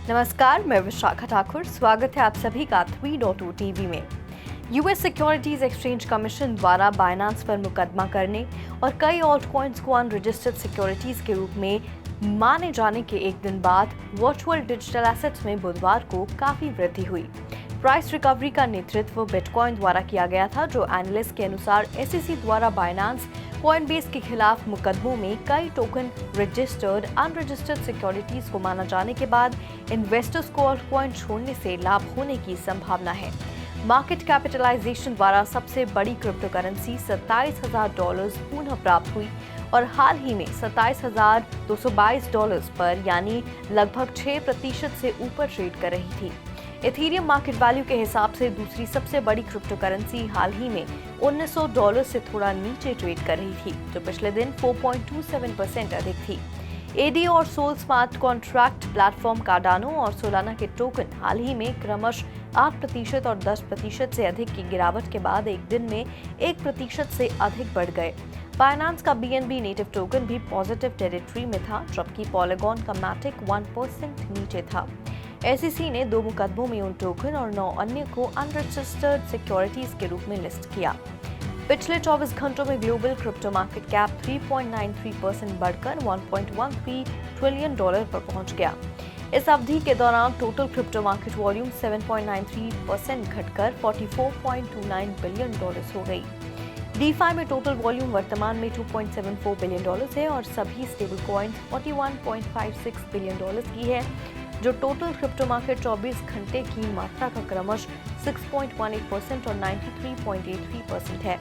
नमस्कार, मैं विशाखा ठाकुर। स्वागत है आप सभी का 3.2 टीवी में। यूएस सिक्योरिटीज एक्सचेंज कमीशन द्वारा बाइनेंस पर मुकदमा करने और कई ऑल्ट कॉइन्स को अनरजिस्टर्ड सिक्योरिटीज के रूप में माने जाने के एक दिन बाद वर्चुअल डिजिटल एसेट्स में बुधवार को काफी वृद्धि हुई। प्राइस रिकवरी का नेतृत्व बिटकॉइन द्वारा किया गया था, जो एनालिस्ट के अनुसार एसईसी द्वारा बाइनेंस कॉइनबेस के खिलाफ मुकदमों में कई टोकन रजिस्टर्ड अनरजिस्टर्ड सिक्योरिटीज को माना जाने के बाद इन्वेस्टर्स को ऑल्ट कॉइन छोड़ने से लाभ होने की संभावना है। मार्केट कैपिटलाइजेशन द्वारा सबसे बड़ी क्रिप्टो करेंसी $27,000 पुनः प्राप्त हुई और हाल ही में $27,222 पर यानी लगभग 6% से ऊपर ट्रेड कर रही थी। इथेरियम मार्केट वैल्यू के हिसाब से दूसरी सबसे बड़ी क्रिप्टो करेंसी हाल ही में $1900 से थोड़ा नीचे ट्रेड कर रही थी, जो पिछले दिन 4.27% अधिक थी। एडी और सोल स्मार्ट कॉन्ट्रैक्ट प्लेटफॉर्म कार्डानो और सोलाना के टोकन हाल ही में क्रमशः 8% और 10% से अधिक की गिरावट के बाद एक दिन में 1% से अधिक बढ़ गए। बाइनेंस का बीएनबी नेटिव टोकन भी पॉजिटिव टेरिटरी में था, जबकि पॉलीगॉन का मैटिक 1% नीचे था। एसईसी ने 2 मुकदमों में उन टोकन और 9 अन्य को अनरजिस्टर्ड सिक्योरिटीज के रूप में लिस्ट किया। पिछले 24 घंटों में ग्लोबल क्रिप्टो मार्केट कैप 3.93% बढ़कर $1.13 ट्रिलियन पर पहुंच गया। इस अवधि के दौरान टोटल क्रिप्टो मार्केट वॉल्यूम 7.93% घटकर $44.29 बिलियन हो गई। डीफाई में टोटल वॉल्यूम वर्तमान में $2.74 बिलियन है और सभी स्टेबल कॉइन्स $41.56 बिलियन की है, जो टोटल क्रिप्टो मार्केट 24 घंटे की मात्रा का क्रमशः 6.18% और 93.83% है।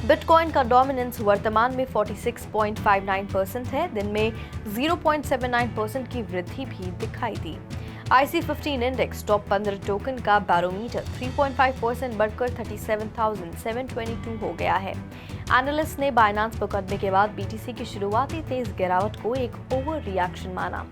बिटकॉइन का डोमिनेंस वर्तमान में 46.59% है। दिन में 0.79% की वृद्धि भी दिखाई दी। IC15 इंडेक्स टॉप 15 टोकन का बैरोमीटर 3.5% बढ़कर 37,722 हो गया है। एनालिस्ट ने बाइनेंस मुकदमे के बाद बीटीसी की शुरुआती तेज गिरावट को एक ओवर रिएक्शन माना।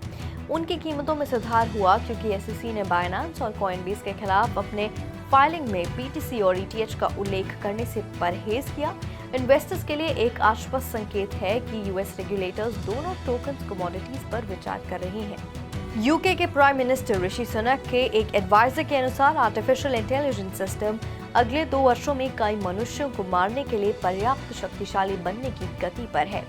उनकी कीमतों में सुधार हुआ क्योंकि एसईसी ने बाइनेंस और कॉइनबेस के खिलाफ अपने फाइलिंग में बीटीसी और ईटीएच का उल्लेख करने से परहेज किया। इन्वेस्टर्स के लिए एक आश्वस्त संकेत है कि यूएस रेगुलेटर्स दोनों टोकन्स कमोडिटीज पर विचार कर रहे हैं। यूके के प्राइम मिनिस्टर ऋषि सुनक के एक एडवाइजर के अनुसार आर्टिफिशियल इंटेलिजेंस सिस्टम अगले 2 वर्षों में कई मनुष्यों को मारने के लिए पर्याप्त शक्तिशाली बनने की गति पर है।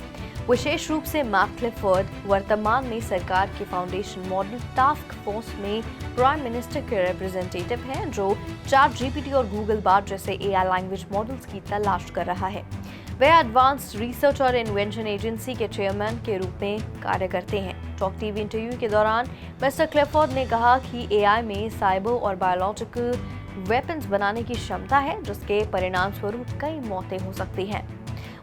विशेष रूप से मैट क्लिफोर्ड वर्तमान में सरकार के फाउंडेशन मॉडल टास्क फोर्स में प्राइम मिनिस्टर के रिप्रेजेंटेटिव हैं, जो ChatGPT और गूगल बार्ड जैसे एआई लैंग्वेज मॉडल्स की तलाश कर रहा है। वे एडवांस्ड रिसर्च और इन्वेंशन एजेंसी के चेयरमैन के रूप में कार्य करते हैं। टॉक टीवी इंटरव्यू के दौरान मिस्टर क्लिफोर्ड ने कहा कि एआई में साइबर और बायोलॉजिकल वेपन्स बनाने की क्षमता है, जिसके परिणाम स्वरूप कई मौतें हो सकती हैं।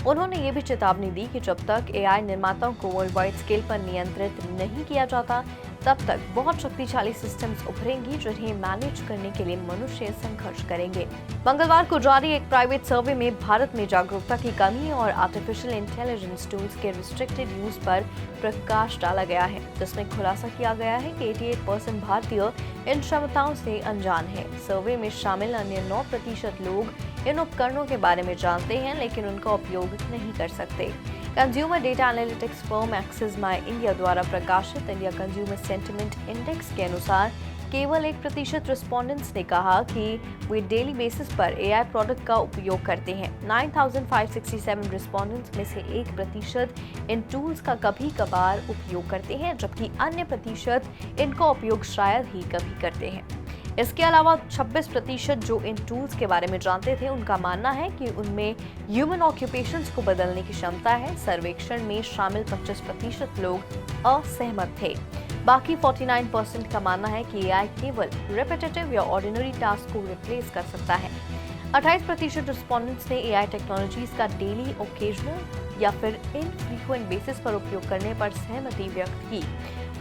उन्होंने ये भी चेतावनी दी कि जब तक एआई निर्माताओं को वर्ल्ड वाइड स्केल पर नियंत्रित नहीं किया जाता, तब तक बहुत शक्तिशाली सिस्टम्स उभरेंगी जिन्हें मैनेज करने के लिए मनुष्य संघर्ष करेंगे। मंगलवार को जारी एक प्राइवेट सर्वे में भारत में जागरूकता की कमी और आर्टिफिशियल इंटेलिजेंस टूल्स के रिस्ट्रिक्टेड यूज पर प्रकाश डाला गया है, जिसमें खुलासा किया गया है कि 88% भारतीय इन क्षमताओं से अनजान है। सर्वे में शामिल अन्य 9% लोग इन उपकरणों के बारे में जानते हैं, लेकिन उनका उपयोग नहीं कर सकते। Consumer data analytics firm axis माई इंडिया द्वारा प्रकाशित इंडिया कंज्यूमर सेंटिमेंट इंडेक्स के अनुसार केवल 1% रिस्पोंडेंट्स ने कहा कि वे डेली बेसिस पर एआई प्रोडक्ट का उपयोग करते हैं। 9,567 रिस्पोंडेंट्स में से 1% इन टूल्स का कभी कभार उपयोग करते हैं, जबकि अन्य प्रतिशत इनका उपयोग शायद ही कभी करते हैं। इसके अलावा 26% जो इन टूल्स के बारे में जानते थे, उनका मानना है कि उनमें ह्यूमन ऑक्यूपेशंस को बदलने की क्षमता है। सर्वेक्षण में शामिल 25% लोग असहमत थे। बाकी 49% का मानना है कि एआई केवल रिपीटेटिव या ऑर्डिनरी टास्क को रिप्लेस कर सकता है। 28% रिस्पोंडेंट्स ने एआई टेक्नोलॉजीज का डेली, ओकेजनल या फिर इनफ्रीक्वेंट बेसिस पर उपयोग करने पर सहमति व्यक्त की।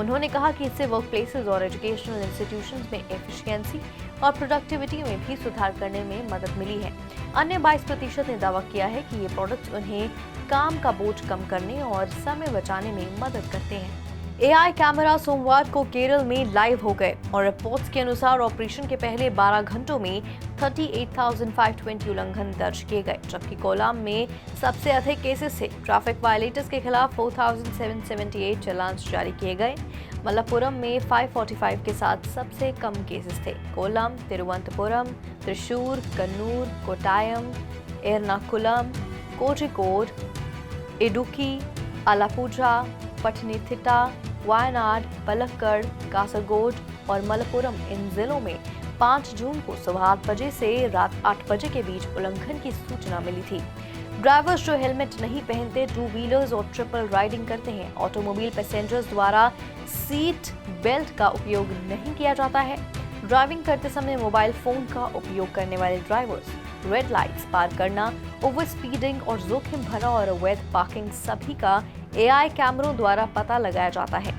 उन्होंने कहा कि इससे वर्कप्लेसेस और एजुकेशनल इंस्टीट्यूशंस में एफिशिएंसी और प्रोडक्टिविटी में भी सुधार करने में मदद मिली है। अन्य 22% ने दावा किया है कि ये प्रोडक्ट्स उन्हें काम का बोझ कम करने और समय बचाने में मदद करते हैं। एआई कैमरा सोमवार को केरल में लाइव हो गए और रिपोर्ट्स के अनुसार ऑपरेशन के पहले 12 घंटों में 38,520 उल्लंघन दर्ज किए गए, जबकि कोलाम में सबसे अधिक केसेस थे। ट्रैफिक वायलेटर्स के खिलाफ 4,778 चालान जारी किए गए। मलप्पुरम में 545 के साथ सबसे कम केसेस थे। कोलम, तिरुवनंतपुरम, त्रिशूर, कन्नूर, कोट्टायम, एर्नाकुलम, कोझिकोड, इडुक्की, आलापुझा, पठनीथिट्टा, वायनाड, पलक्कड़, कासरगोड और मलप्पुरम इन जिलों में 5 जून को सुबह 8 बजे से रात 8 बजे के बीच उल्लंघन की सूचना मिली थी। ड्राइवर्स जो हेलमेट नहीं पहनते, 2 व्हीलर्स और ट्रिपल राइडिंग करते हैं, ऑटोमोबाइल पैसेंजर्स द्वारा सीट बेल्ट का उपयोग नहीं किया जाता है, ड्राइविंग करते समय मोबाइल फोन का उपयोग करने वाले ड्राइवर्स, रेड लाइट्स पार करना, ओवर स्पीडिंग और जोखिम भरा और अवैध पार्किंग सभी का एआई कैमरों द्वारा पता लगाया जाता है।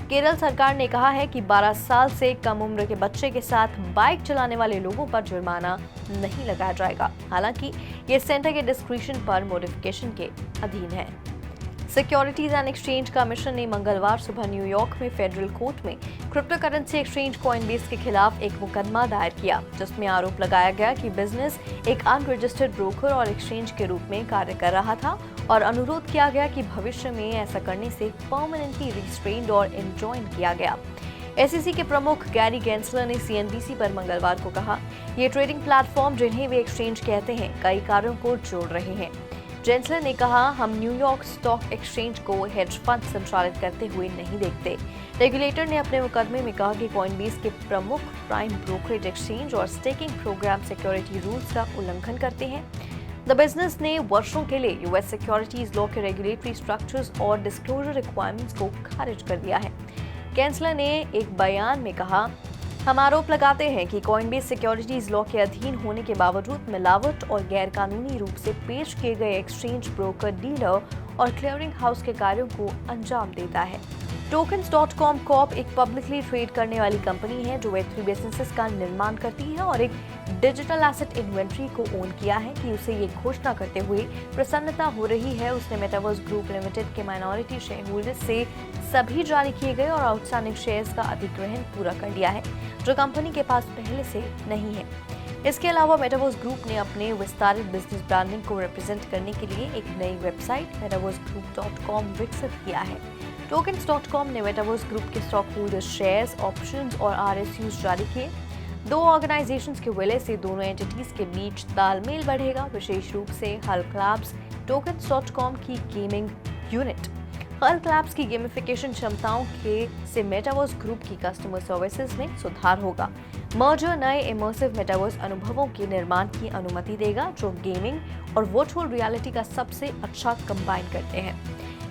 केरल सरकार ने कहा है कि 12 साल से कम उम्र के बच्चे के साथ बाइक चलाने वाले लोगों पर जुर्माना नहीं लगाया जाएगा। हालांकि ये सेंटर के डिस्क्रिप्शन पर मॉडिफिकेशन के अधीन है। सिक्योरिटीज एंड एक्सचेंज कमीशन ने मंगलवार सुबह न्यूयॉर्क में फेडरल कोर्ट में क्रिप्टो करेंसी एक्सचेंज कॉइनबेस के खिलाफ एक मुकदमा दायर किया, जिसमें आरोप लगाया गया कि बिजनेस एक अनरजिस्टर्ड ब्रोकर और एक्सचेंज के रूप में कार्य कर रहा था और अनुरोध किया गया कि भविष्य में ऐसा करने से परमानेंटली रिस्ट्रेन्ड और एनजॉइन किया गया। एसईसी के प्रमुख गैरी गेंसलर ने सीएनबीसी पर मंगलवार को कहा, ये ट्रेडिंग प्लेटफॉर्म जिन्हें वे एक्सचेंज कहते हैं, कई कार्यों को जोड़ रहे हैं। जेंसलर ने कहा, हम न्यूयॉर्क स्टॉक एक्सचेंज को हेज फंड संचालित करते हुए नहीं देखते। रेगुलेटर ने अपने मुकदमे में कहा कि कॉइनबेस के प्रमुख प्राइम ब्रोकरेज एक्सचेंज और स्टेकिंग प्रोग्राम सिक्योरिटी रूल्स का उल्लंघन करते हैं। द बिजनेस ने वर्षों के लिए यूएस सिक्योरिटीज लॉ के रेगुलेटरी स्ट्रक्चर्स और डिस्क्लोजर रिक्वायरमेंट्स को खारिज कर दिया है। गेंसलर ने एक बयान में कहा, हम आरोप लगाते हैं कि कॉइनबेस सिक्योरिटीज लॉ के अधीन होने के बावजूद मिलावट और गैरकानूनी रूप से पेश किए गए एक्सचेंज, ब्रोकर, डीलर और क्लियरिंग हाउस के कार्यों को अंजाम देता है। Tokens.com कॉर्प एक पब्लिकली ट्रेड करने वाली कंपनी है जो वेब3 बिजनेसेस का निर्माण करती है और एक डिजिटल एसेट इन्वेंट्री को ओन किया है कि उसे ये घोषणा करते हुए प्रसन्नता हो रही है उसने मेटावर्स ग्रुप लिमिटेड के माइनॉरिटी शेयर होल्डर्स से सभी जारी किए गए और आउटस्टैंडिंग शेयर्स का अधिग्रहण पूरा कर लिया है, जो कंपनी के पास पहले से नहीं है। इसके अलावा मेटावर्स ग्रुप ने अपने विस्तारित बिजनेस ब्रांडिंग को रिप्रेजेंट करने के लिए एक नई वेबसाइट metaversegroup.com विकसित किया है। Tokens.com ने मेटावर्स ग्रुप के स्टॉक होल्डर शेयर्स, ऑप्शंस और आरएसयूज जारी किए। 2 ऑर्गेनाइजेशंस के विलय से दोनों एंटिटीज के बीच तालमेल बढ़ेगा, विशेष रूप से हल्क लैब्स, Tokens.com की गेमिंग यूनिट। हल्क लैब्स की गेमिफिकेशन क्षमताओं से मेटावर्स ग्रुप की कस्टमर सर्विसेज में सुधार होगा। मर्जर नए इमर्सिव मेटावर्स अनुभवों के निर्माण की अनुमति देगा जो गेमिंग और वर्चुअल रियलिटी का सबसे अच्छा कंबाइन करते हैं।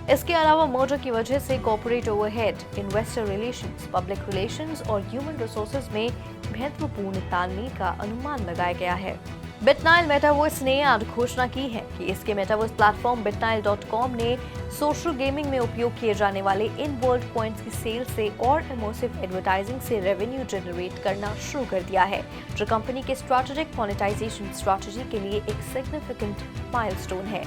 इसके अलावा मर्जर की वजह से corporate overhead, investor relations, public relations और ह्यूमन रिसोर्सेज में महत्वपूर्ण तालमेल का अनुमान लगाया गया है। बिटनाइल मेटावर्स ने आज घोषणा की है कि इसके मेटावर्स प्लेटफॉर्म bitnile.com ने सोशल गेमिंग में उपयोग किए जाने वाले इन वर्ल्ड पॉइंट्स की सेल से और इमर्सिव एडवर्टाइजिंग से रेवेन्यू जनरेट करना शुरू कर दिया है, जो कंपनी के स्ट्रैटेजिक मोनेटाइजेशन स्ट्रैटेजी के लिए एक सिग्निफिकेंट माइलस्टोन है।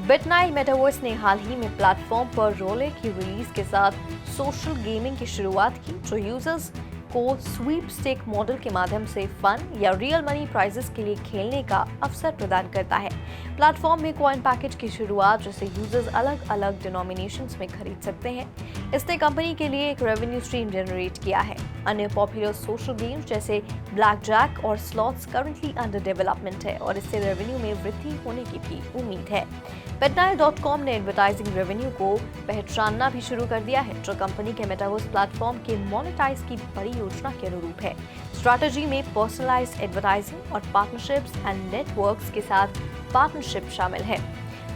बिटनाइल मेटावर्स ने हाल ही में प्लेटफॉर्म पर रोले की रिलीज के साथ सोशल गेमिंग की शुरुआत की, जो यूजर्स को स्वीपस्टेक मॉडल के माध्यम से फन या रियल मनी प्राइजेस के लिए खेलने का अवसर प्रदान करता है। प्लेटफॉर्म में कॉइन पैकेज की शुरुआत जिसे यूजर्स अलग अलग डिनोमिनेशंस में खरीद सकते हैं, इसने कंपनी के लिए एक रेवेन्यू स्ट्रीम जनरेट किया है। अन्य पॉपुलर सोशल गेम्स जैसे ब्लैक जैक और स्लॉट्स करंटली अंडर डेवलपमेंट है और इससे रेवेन्यू में वृद्धि होने की भी उम्मीद है। bitnile.com ने एडवर्टाइजिंग रेवेन्यू को पहचानना भी शुरू कर दिया है, जो कंपनी के मेटावर्स प्लेटफॉर्म के मोनेटाइज की बड़ी योजना के अनुरूप है। स्ट्रैटेजी में पर्सनलाइज्ड एडवर्टाइजिंग और पार्टनरशिप्स एंड नेटवर्क्स के साथ पार्टनरशिप शामिल है।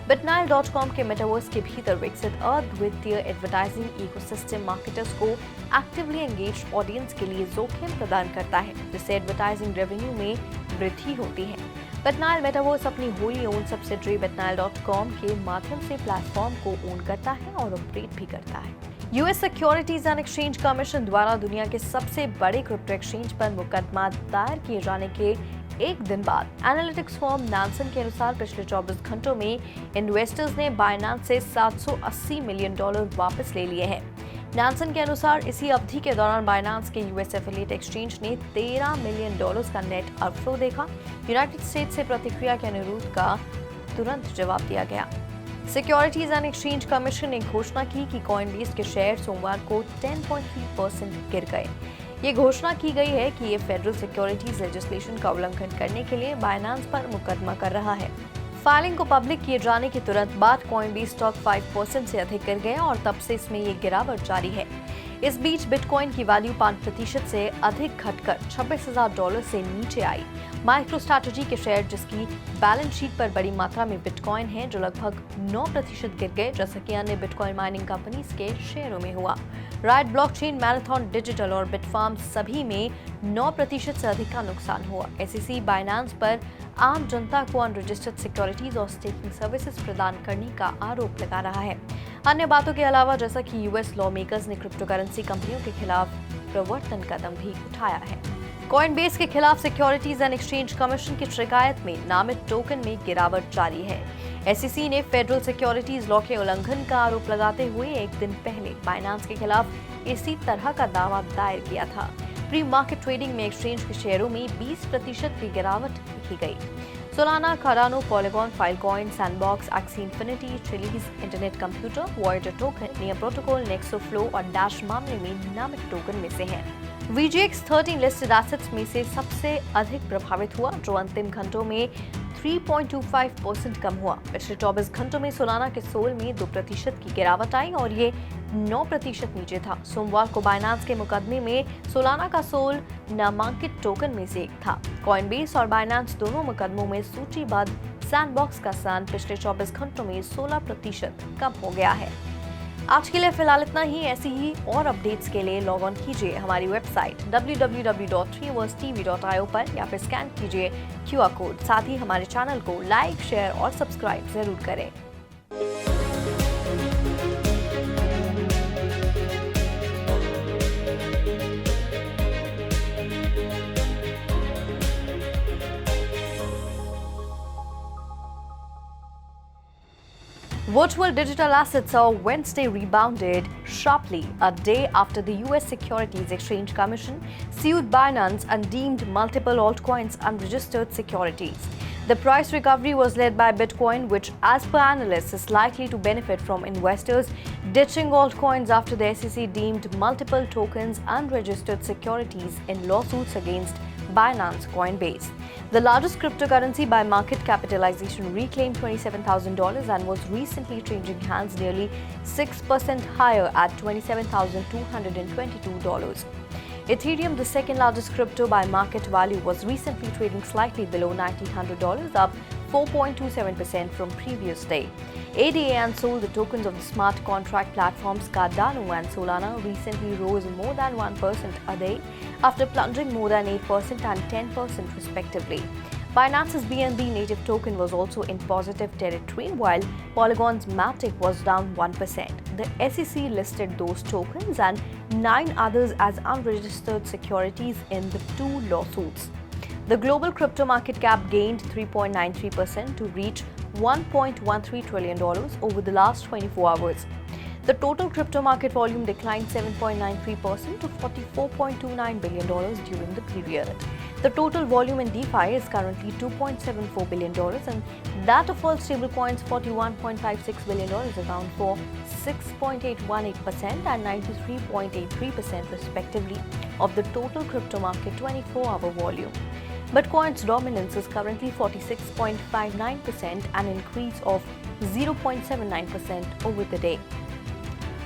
bitnile.com के मेटावर्स के भीतर विकसित अद्वितीय एडवर्टाइजिंग इकोसिस्टम मार्केटर्स को एक्टिवली एंगेज्ड ऑडियंस के लिए जोखिम प्रदान करता है, जिससे एडवर्टाइजिंग रेवेन्यू में वृद्धि होती है। bitnile मेटावर्स अपनी होली ओन सब्सिडरी bitnile.com के माध्यम से प्लेटफॉर्म को ओन करता है और ऑपरेट भी करता है। US securities and exchange commission द्वारा दुनिया के सबसे बड़े क्रिप्टो एक्सचेंज पर मुकदमा दायर किए जाने के एक दिन बाद एनालिटिक्स फर्म नानसन के अनुसार पिछले 24 घंटों में इन्वेस्टर्स ने बाइनेंस से $780 मिलियन वापस ले लिए हैं। नैनसन के अनुसार इसी अवधि के दौरान बाइनांस के यूएस एफिलिएट एक्सचेंज ने $13 मिलियन का नेट आउटफ्लो देखा। यूनाइटेड स्टेट्स से प्रतिक्रिया के अनुरोध का तुरंत जवाब दिया गया। सिक्योरिटीज एंड एक्सचेंज कमीशन ने घोषणा की कि कॉइनबेस के शेयर सोमवार को 10.3% गिर गए। ये घोषणा की गई है कि ये फेडरल सिक्योरिटीज लेजिस्लेशन का उल्लंघन करने के लिए बाइनांस पर मुकदमा कर रहा है। फाइलिंग को पब्लिक किए जाने के तुरंत बाद कॉइनबेस स्टॉक 5% से अधिक गिर गया और तब से इसमें ये गिरावट जारी है। इस बीच बिटकॉइन की वैल्यू 5% से अधिक घटकर $26,000 से नीचे आई। माइक्रो स्ट्रैटेजी के शेयर, जिसकी बैलेंस शीट पर बड़ी मात्रा में बिटकॉइन है, जो लगभग 9% गिर गए, जैसा कि अन्य बिटकॉइन माइनिंग कंपनीज के शेयरों में हुआ। राइट ब्लॉकचेन, मैराथन डिजिटल और बिटफार्म सभी में 9% से अधिक का नुकसान हुआ। SEC बाइनांस पर आम जनता को अनरजिस्टर्ड सिक्योरिटीज और स्टेकिंग सर्विसेज प्रदान करने का आरोप लगा रहा है। अन्य बातों के अलावा, जैसा कि यूएस लॉ मेकर्स ने क्रिप्टोकरेंसी कंपनियों के खिलाफ प्रवर्तन कदम भी उठाया है। कॉइनबेस के खिलाफ सिक्योरिटीज एंड एक्सचेंज कमीशन की शिकायत में नामित टोकन में गिरावट जारी है। SEC ने फेडरल सिक्योरिटीज लॉ के उल्लंघन का आरोप लगाते हुए एक दिन पहले बाइनांस के खिलाफ इसी तरह का दावा दायर किया था। प्री मार्केट ट्रेडिंग में एक्सचेंज के शेयरों में 20% की गिरावट देखी गई। Solana, Cardano, Polygon, Filecoin, Sandbox, Axie Infinity, Chiliz, Internet Computer, Voyager Token, Near Protocol, Nexoflow और डैश मामले में नामित टोकन में से हैं। VGX 13 लिस्टेड एसेट्स में से सबसे अधिक प्रभावित हुआ, जो अंतिम घंटों में 3.25% कम हुआ। पिछले 24 घंटों में सोलाना के सोल में 2% की गिरावट आई और ये 9% नीचे था। सोमवार को बाइनांस के मुकदमे में सोलाना का सोल नामांकित टोकन में से एक था। कॉइनबेस और बाइनांस दोनों मुकदमों में सूचीबद्ध सैंडबॉक्स का सान पिछले 24 घंटों में 16% कम हो गया है। आज के लिए फिलहाल इतना ही। ऐसी ही और अपडेट्स के लिए लॉग ऑन कीजिए हमारी वेबसाइट www.3versetv.io पर या फिर स्कैन कीजिए QR कोड। साथ ही हमारे चैनल को लाइक, शेयर और सब्सक्राइब जरूर करें। Virtual digital assets on Wednesday rebounded sharply, a day after the US Securities Exchange Commission sued Binance and deemed multiple altcoins unregistered securities. The price recovery was led by Bitcoin, which, as per analysts, is likely to benefit from investors ditching altcoins after the SEC deemed multiple tokens unregistered securities in lawsuits against Binance Coinbase. The largest cryptocurrency by market capitalization reclaimed $27,000 and was recently changing hands nearly 6% higher at $27,222. Ethereum, the second largest crypto by market value, was recently trading slightly below $1,900, up 4.27% from previous day. ADA and Sol, the tokens of the smart contract platforms Cardano and Solana, recently rose more than 1% a day after plunging more than 8% and 10% respectively. Binance's BNB native token was also in positive territory, while Polygon's Matic was down 1%. The SEC listed those tokens and 9 others as unregistered securities in the 2 lawsuits. The global crypto market cap gained 3.93% to reach $1.13 trillion over the last 24 hours. The total crypto market volume declined 7.93% to $44.29 billion during the period. The total volume in DeFi is currently $2.74 billion, and that of all stablecoins, $41.56 billion, account for 6.818% and 93.83% respectively of the total crypto market 24-hour volume. Bitcoin's dominance is currently 46.59%, an increase of 0.79% over the day.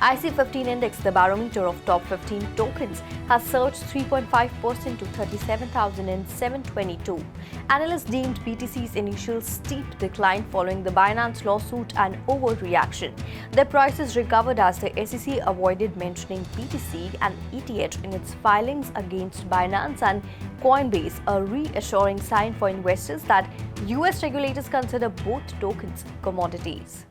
IC15 index, the barometer of top 15 tokens, has surged 3.5% to 37,722. Analysts deemed BTC's initial steep decline following the Binance lawsuit an overreaction. Their prices recovered as the SEC avoided mentioning BTC and ETH in its filings against Binance and Coinbase, a reassuring sign for investors that US regulators consider both tokens commodities.